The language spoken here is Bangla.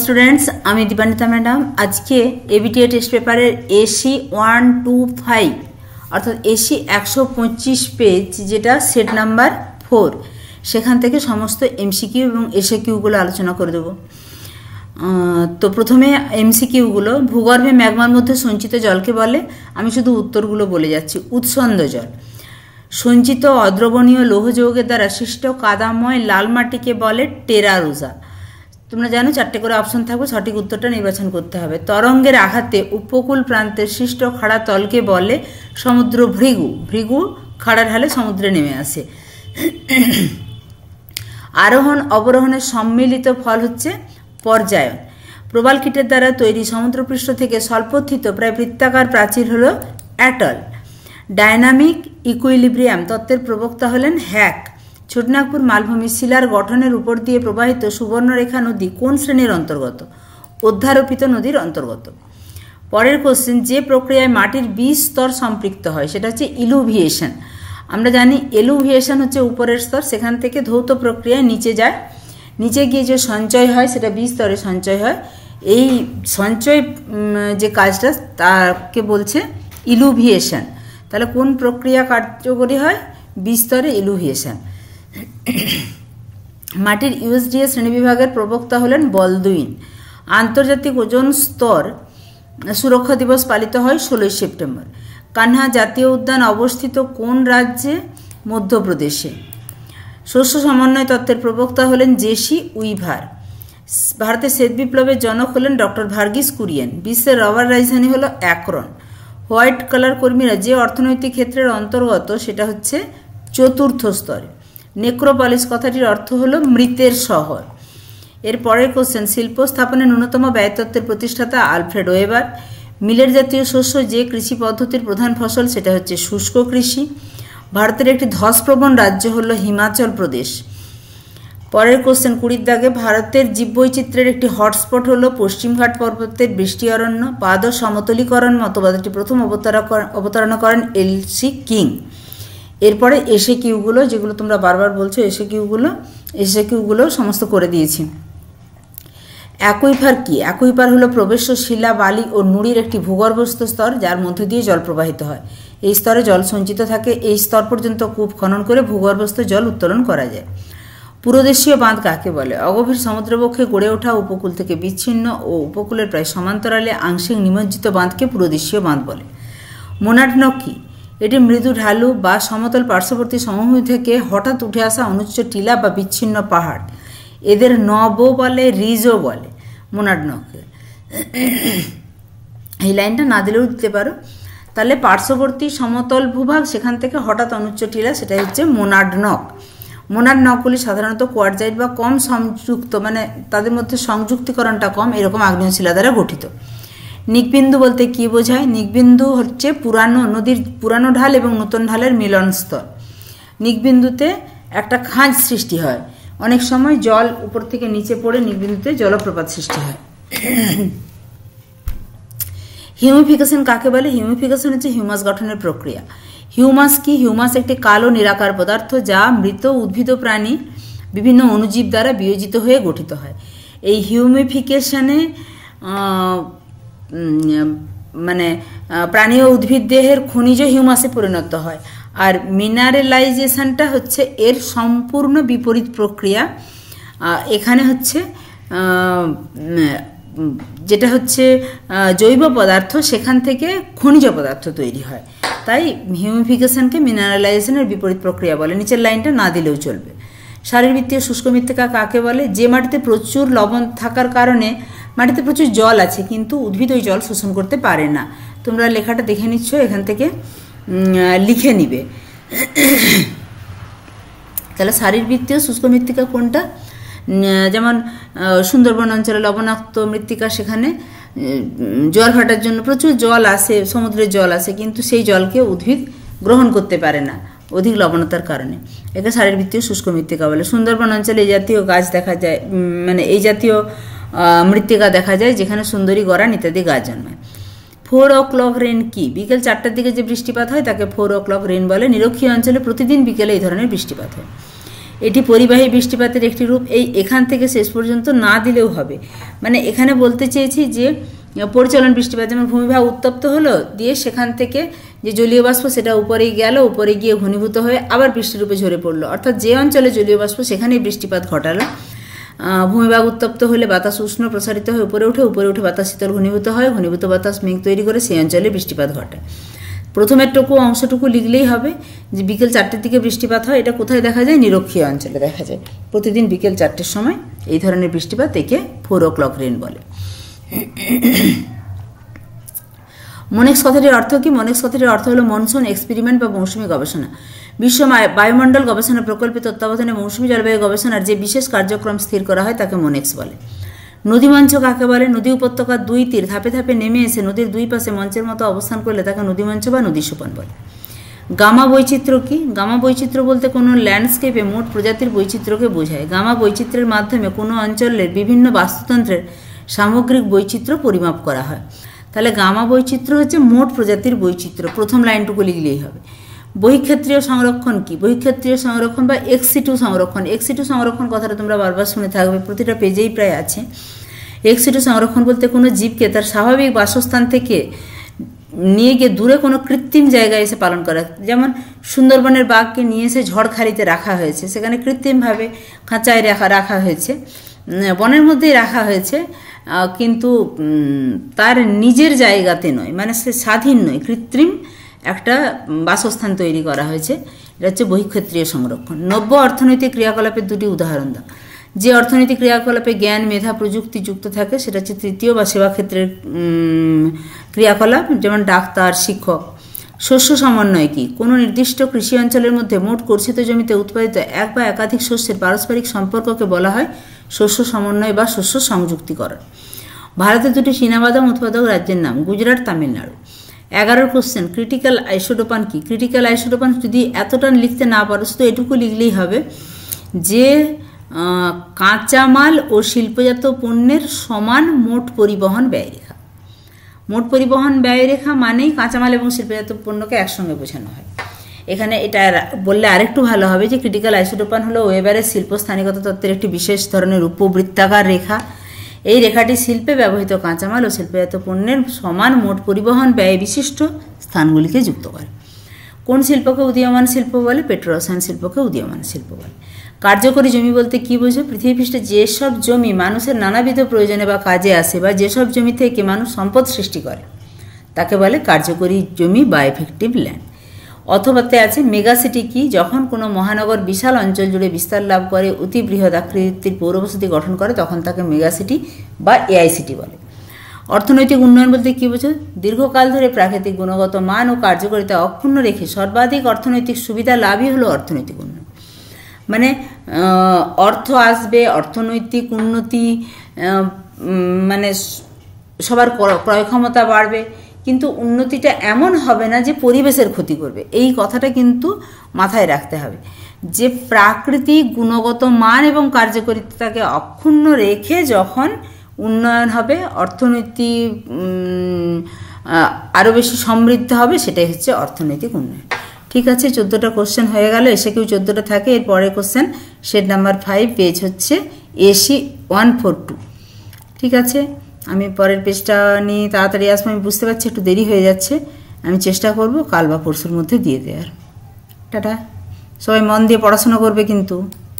स्टूडेंट्स आमी दीपान्विता मैडम आज के एबीटीए टेस्ट पेपर एसी 125 अर्थात एसी 125 पेज जेटा सेट नम्बर 4 सेखान थेके समस्त एमसीकिউ এবং এসএকিউগুলো আলোচনা করে দেব। তো প্রথমে এমসিকিউগুলো ভূগর্ভে ম্যাগমার মধ্যে সঞ্চিত জলকে বলে, আমি শুধু উত্তরগুলো বলে যাচ্ছি। উৎসন্দ জল, সঞ্চিত অদ্রবণীয় লৌহ যৌগের দ্বারা সৃষ্ট কাদাময় লাল মাটিকে বলে টেরা রোজা। তোমরা জানো 4টে করে অপশন থাকবে, সঠিক উত্তরটা নির্বাচন করতে হবে। তরঙ্গের আঘাতে উপকূল প্রান্তের সৃষ্ট খাড়া তলকে বলে সমুদ্র ভৃগু। ভৃগু খাড়া ঢালে সমুদ্রে নেমে আসে। আরোহণ অবরোহণের সম্মিলিত ফল হচ্ছে পর্যায়ন। প্রবাল কীটের দ্বারা তৈরি সমুদ্রপৃষ্ঠ থেকে স্বল্পথিত প্রায় বৃত্তাকার প্রাচীর হল অ্যাটল। ডায়নামিক ইকুইলিব্রিয়াম তত্ত্বের প্রবক্তা হলেন হ্যাক। ছোটনাগপুর মালভূমি শিলার গঠনের উপর দিয়ে প্রবাহিত সুবর্ণরেখা নদী কোন শ্রেণীর অন্তর্গত? অধ্যারোপিত নদীর অন্তর্গত। পরের কোশ্চেন, যে প্রক্রিয়ায় মাটির বীজ স্তর সম্পৃক্ত হয় সেটা হচ্ছে ইলুভিয়েশন। আমরা জানি এলুভিয়েশন হচ্ছে উপরের স্তর, সেখান থেকে ধৌত প্রক্রিয়ায় নিচে যায়, নিচে গিয়ে যে সঞ্চয় হয় সেটা বীজ স্তরে সঞ্চয় হয়। এই সঞ্চয় যে কাজটা তাকে বলছে ইলুভিয়েশন। তাহলে কোন প্রক্রিয়া কার্যকরী হয়? বীজ স্তরে ইলুভিয়েশন। মাটির ইউএসডিএ শ্রেণীবিভাগের প্রবক্তা হলেন বলদুইন। আন্তর্জাতিক ওজোন স্তর সুরক্ষা দিবস পালিত হয় 16 সেপ্টেম্বর। কানহা জাতীয় উদ্যান অবস্থিত কোন রাজ্যে? মধ্যপ্রদেশে। শস্য সমন্বয় তত্ত্বের প্রবক্তা হলেন জেসি উইভার। ভারতের শ্বেত বিপ্লবের জনক হলেন ডক্টর ভার্গিস কুরিয়েন। বিশ্বের রবার রাজধানী হল অ্যাক্রন। হোয়াইট কালার কর্মীরা যে অর্থনৈতিক ক্ষেত্রের অন্তর্গত সেটা হচ্ছে চতুর্থ স্তরে। নেক্রোপলিস কথাটির অর্থ হল মৃতের শহর। এর পরের কোশ্চেন, শিল্প স্থাপনের ন্যূনতম ব্যয়তত্ত্বের প্রতিষ্ঠাতা আলফ্রেড ওয়েবার। মিলেট জাতীয় শস্য যে কৃষি পদ্ধতির প্রধান ফসল সেটা হচ্ছে শুষ্ক কৃষি। ভারতের একটি ধসপ্রবণ রাজ্য হল হিমাচল প্রদেশ। পরের কোশ্চেন 20 দাগে, ভারতের জীববৈচিত্র্যের একটি হটস্পট হল পশ্চিমঘাট পর্বতের বৃষ্টি অরণ্য। পাদ সমতলীকরণ মতবাদটি প্রথম অবতারণা করেন এলসি কিং। এরপরে এসএকিউগুলো, যেগুলো তোমরা বারবার বলছো এসএকিউগুলো সমস্ত করে দিয়েছি। অ্যাকুইফার কি? অ্যাকুইফার হলো প্রবেশ্য শিলা, বালি ও নুড়ির একটি ভূগর্ভস্থ স্তর যার মধ্য দিয়ে জল প্রবাহিত হয়। এই স্তরে জল সঞ্চিত থাকে। এই স্তর পর্যন্ত কূপ খনন করে ভূগর্ভস্থ জল উত্তোলন করা যায়। পুরোদেশীয় বাঁধ কাকে বলে? অগভীর সমুদ্রবক্ষে গড়ে ওঠা উপকূল থেকে বিচ্ছিন্ন ও উপকূলের প্রায় সমান্তরালে আংশিক নিমজ্জিত বাঁধকে পুরোদেশীয় বাঁধ বলে। মোনাডনক কি? এটি মৃদু ঢালু বা সমতল পার্শ্ববর্তী সমভূমি থেকে হঠাৎ উঠে আসা অনুচ্চ টিলা বা বিচ্ছিন্ন পাহাড়। এদের নবও বলে, রিজও বলে মোনাডনককে। এই লাইনটা না দিলেও দিতে পারো। তাহলে পার্শ্ববর্তী সমতল ভূভাগ, সেখান থেকে হঠাৎ অনুচ্চ টিলা, সেটাই হচ্ছে মোনাডনক। মোনাডনকগুলি সাধারণত কোয়ার্জাইট বা কম সংযুক্ত, মানে তাদের মধ্যে সংযুক্তিকরণটা কম, এরকম আগ্নেয় শিলা দ্বারা গঠিত। নিকবিন্দু বলতে কি বোঝায়? নিকবিন্দু হচ্ছে নদীর পুরানো ঢাল এবং নতুন ঢালের মিলন স্তর। নিকবিন্দুতে একটা খাঁজ সৃষ্টি হয়, অনেক সময় জল উপর থেকে নিচে পড়ে নিকবিন্দুতে জলপ্রপাত সৃষ্টি হয়। হিউমিফিকেশন কাকে বলে? হিউমিফিকেশন হচ্ছে হিউমাস গঠনের প্রক্রিয়া। হিউমাস কি? হিউমাস একটি কালো নিরাকার পদার্থ যা মৃত উদ্ভিদ প্রাণী বিভিন্ন অণুজীব দ্বারা বিয়োজিত হয়ে গঠিত হয়। এই হিউমিফিকেশনে মানে প্রাণী ও উদ্ভিদ দেহের খনিজ হিউমাসে পরিণত হয়। আর মিনারেলাইজেশনটা হচ্ছে এর সম্পূর্ণ বিপরীত প্রক্রিয়া। এখানে হচ্ছে যেটা হচ্ছে জৈব পদার্থ, সেখান থেকে খনিজ পদার্থ তৈরি হয়। তাই হিউমিফিকেশনকে মিনারেলাইজেশনের বিপরীত প্রক্রিয়া বলে। নিচের লাইনটা না দিলেও চলবে। শারীরবৃত্তীয় শুষ্ক মৃত্তিকা কাকে বলে? যে মাটিতে প্রচুর লবণ থাকার কারণে মাটিতে প্রচুর জল আছে কিন্তু উদ্ভিদ ওই জল শোষণ করতে পারে না। তোমরা লেখাটা দেখে নিচ্ছ, এখান থেকে লিখে নিবে। তাহলে শারীরবৃত্তীয় শুষ্ক মৃত্তিকা কোনটা? যেমন সুন্দরবন অঞ্চলে লবণাক্ত মৃত্তিকা, সেখানে জল ভাটার জন্য প্রচুর জল আসে, সমুদ্রের জল আসে, কিন্তু সেই জলকে উদ্ভিদ গ্রহণ করতে পারে না অধিক লবণতার কারণে। একে শারীরবৃত্তীয় শুষ্ক মৃত্তিকা বলে। সুন্দরবন অঞ্চলে এই জাতীয় গাছ দেখা যায়, মানে এই জাতীয় মৃত্তিকা দেখা যায় যেখানে সুন্দরী গরান ইত্যাদি গাছ জন্মায়। 4 o'clock রেন কি? বিকেল 4টার দিকে যে বৃষ্টিপাত হয় তাকে 4 o'clock রেন বলে। নিরক্ষীয় অঞ্চলে প্রতিদিন বিকেলে এই ধরনের বৃষ্টিপাত হয়। এটি পরিবাহী বৃষ্টিপাতের একটি রূপ। এখান থেকে শেষ পর্যন্ত না দিলেও হবে, মানে এখানে বলতে চেয়েছি যে পরিচলন বৃষ্টিপাত, যেমন ভূমিভাগ উত্তপ্ত হলো, দিয়ে সেখান থেকে যে জলীয় বাষ্প সেটা উপরেই গেল, উপরে গিয়ে ঘনীভূত হয়ে আবার বৃষ্টির রূপে ঝরে পড়লো, অর্থাৎ যে অঞ্চলে জলীয় বাষ্প সেখানেই বৃষ্টিপাত ঘটালো। ভূমিভাগ উত্তপ্ত হলে বাতাস উষ্ণ প্রসারিত হয়ে উপরে উঠে বাতাস শীতল ঘনীভূত হয়, ঘনীভূত বাতাস মেঘ তৈরি করে সেই অঞ্চলে বৃষ্টিপাত ঘটে। প্রথমের অংশটুকু লিখলেই হবে যে বিকেল 4টের দিকে বৃষ্টিপাত হয়। এটা কোথায় দেখা যায়? নিরক্ষীয় অঞ্চলে দেখা যায়। প্রতিদিন বিকেল 4টের সময় এই ধরনের বৃষ্টিপাত, একে 4 o'clock রেন বলে। মনেক্স কথাটির অর্থ কি? মনেক্স কথাটির অর্থ হলো মনসুন এক্সপেরিমেন্ট বা মৌসুমী গবেষণা। বিশ্ব বায়ুমণ্ডল গবেষণা প্রকল্পের তত্ত্বাবধানে মৌসুমী জলবায়ু গবেষণার যে বিশেষ কার্যক্রম স্থির করা হয় তাকে মনেক্স বলে। নদী মঞ্চ কাকে বলে? নদী উপত্যকার 2 তীর ধাপে ধাপে নেমে এসে নদীর 2 পাশে মঞ্চের মতো অবস্থান করলে তাকে নদী মঞ্চ বা নদী সোপান বলে। গামা বৈচিত্র্য কি? গামা বৈচিত্র্য বলতে কোনো ল্যান্ডস্কেপে মোট প্রজাতির বৈচিত্র্যকে বোঝায়। গামা বৈচিত্র্যের মাধ্যমে কোনো অঞ্চলের বিভিন্ন বাস্তুতন্ত্রের সামগ্রিক বৈচিত্র্য পরিমাপ করা হয়। তাহলে গামা বৈচিত্র্য হচ্ছে মোট প্রজাতির বৈচিত্র্য, প্রথম লাইনটুকু লিখলেই হবে। বহিক্ষেত্রীয় সংরক্ষণ কি? বহিক্ষেত্রীয় সংরক্ষণ বা ex-situ সংরক্ষণ। ex-situ সংরক্ষণ কথাটা তোমরা বারবার শুনে থাকবে, প্রতিটা পেজেই প্রায় আছে। ex-situ সংরক্ষণ বলতে কোনো জীবকে তার স্বাভাবিক বাসস্থান থেকে নিয়ে গিয়ে দূরে কোনো কৃত্রিম জায়গায় এসে পালন করা। যেমন সুন্দরবনের বাঘকে নিয়ে এসে ঝড়খালিতে রাখা হয়েছে, সেখানে কৃত্রিমভাবে খাঁচায় রাখা হয়েছে, বনের মধ্যেই রাখা হয়েছে, কিন্তু তার নিজের জায়গাতে নয়, মানে সে স্বাধীন নয়, কৃত্রিম একটা বাসস্থান তৈরি করা হয়েছে। এটা হচ্ছে বহিক্ষেত্রীয় সংরক্ষণ। নব্য অর্থনৈতিক ক্রিয়াকলাপের 2টি উদাহরণ দাও। যে অর্থনৈতিক ক্রিয়াকলাপে জ্ঞান, মেধা, প্রযুক্তি যুক্ত থাকে সেটা হচ্ছে তৃতীয় বা সেবা ক্ষেত্রের ক্রিয়াকলাপ, যেমন ডাক্তার, শিক্ষক। শস্য সমন্বয় কি? কোনো নির্দিষ্ট কৃষি অঞ্চলের মধ্যে মোট কর্ষিত জমিতে উৎপাদিত এক বা একাধিক শস্যের পারস্পরিক সম্পর্ককে বলা হয় শস্য সমন্বয় বা শস্য সংযুক্তিকরণ। ভারতের 2টি চীনাবাদাম উৎপাদক রাজ্যের নাম? গুজরাট, তামিলনাড়ু। 11 কোশ্চেন, ক্রিটিক্যাল আইসোটোপান কি? ক্রিটিক্যাল আইসোটোপান যদি এতটা লিখতে না পারো শুধু এটুকু লিখলেই হবে যে কাঁচামাল ও শিল্পজাত পণ্যের সমান মোট পরিবহন ব্যয়রেখা। মোট পরিবহন ব্যয়রেখা মানেই কাঁচামাল এবং শিল্পজাত পণ্যকে একসঙ্গে বোঝানো হয়। এখানে এটা বললে আরেকটু ভালো হবে যে ক্রিটিক্যাল আইসোটোপান হলো ওয়েবারের শিল্প স্থানিকতা তত্ত্বের একটি বিশেষ ধরনের উপবৃত্তাকার রেখা। এই রেখাটি শিল্পে ব্যবহৃত কাঁচামাল ও শিল্পজাত পণ্যের সমান মোট পরিবহন ব্যয় বিশিষ্ট স্থানগুলিকে যুক্ত করে। কোন শিল্পকে উদীয়মান শিল্প বলে? পেট্রোরসায়ন শিল্পকে উদীয়মান শিল্প বলে। কার্যকরী জমি বলতে কি বোঝো? পৃথিবীপৃষ্ঠে যেসব জমি মানুষের নানাবিধ প্রয়োজনে বা কাজে আসে বা যেসব জমি থেকে মানুষ সম্পদ সৃষ্টি করে তাকে বলে কার্যকরী জমি বা এফেক্টিভ ল্যান্ড। অথবাতে আছে মেগাসিটি কি? যখন কোনো মহানগর বিশাল অঞ্চল জুড়ে বিস্তার লাভ করে অতি বৃহৎ আকৃতির পৌরবসতি গঠন করে তখন তাকে মেগাসিটি বা এআইসিটি বলে। অর্থনৈতিক উন্নয়ন বলতে কী বোঝো? দীর্ঘকাল ধরে প্রাকৃতিক গুণগত মান ও কার্যকারিতা অক্ষুণ্ণ রেখে সর্বাধিক অর্থনৈতিক সুবিধা লাভই হলো অর্থনৈতিক উন্নয়ন। মানে অর্থ আসবে, অর্থনৈতিক উন্নতি, মানে সবার ক্রয় ক্ষমতা বাড়বে, কিন্তু উন্নতিটা এমন হবে না যে পরিবেশের ক্ষতি করবে। এই কথাটা কিন্তু মাথায় রাখতে হবে যে প্রাকৃতিক গুণগত মান এবং কার্যকারিতাকে অক্ষুণ্ণ রেখে যখন উন্নয়ন হবে, অর্থনীতি আরও বেশি সমৃদ্ধ হবে, সেটাই হচ্ছে অর্থনৈতিক উন্নয়ন। ঠিক আছে, 14টা কোশ্চেন হয়ে গেল। এসে কেউ 14টা থাকে। এর পরের কোশ্চেন শেড নাম্বার 5, পেজ হচ্ছে AC 142। ঠিক আছে, আমি পরের পেজটা নিয়ে তাড়াতাড়ি আসবো। আমি বুঝতে পারছি একটু দেরি হয়ে যাচ্ছে, আমি চেষ্টা করব কাল বা পরশুর মধ্যে দিয়ে দেওয়ার। টাটা, সবাই মন দিয়ে পড়াশোনা করবে কিন্তু।